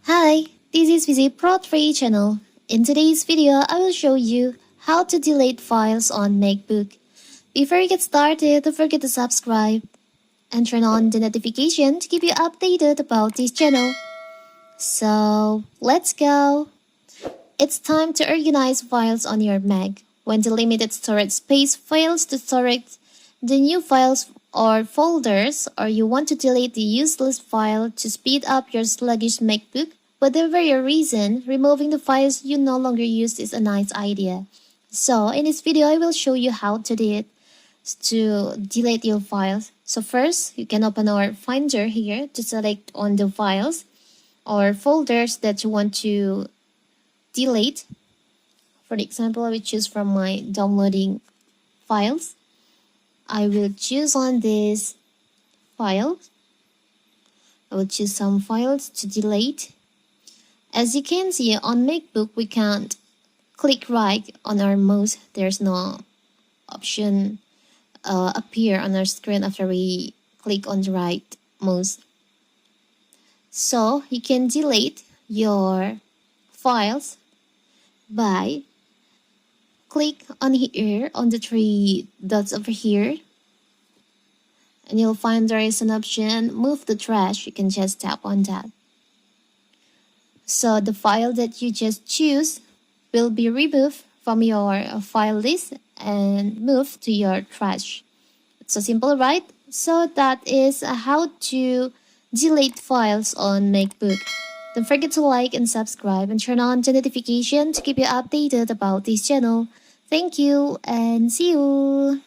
Hi, this is Visit Pro 3 channel. In today's video, I will show you how to delete files on MacBook. Before you get started, don't forget to subscribe and turn on the notification to keep you updated about this channel. So, let's go! It's time to organize files on your Mac. When the limited storage space fails to storage the new files or folders, or you want to delete the useless file to speed up your sluggish MacBook, whatever your reason, removing the files you no longer use is a nice idea. So, in this video, I will show you how to do it to delete your files. So first, you can open our Finder here to select on the files or folders that you want to delete. For example, I will choose from my downloading files. I will choose on this file. I will choose some files to delete. As you can see on MacBook, we can't click right on our mouse. There's no option appear on our screen after we click on the right mouse. So you can delete your files by click on here on the three dots over here, and you'll find there is an option move the trash. You can just tap on that. So the file that you just choose will be removed from your file list and moved to your trash. It's so simple, right? So that is how to delete files on MacBook. Don't forget to like and subscribe and turn on the notification to keep you updated about this channel. Thank you and see you!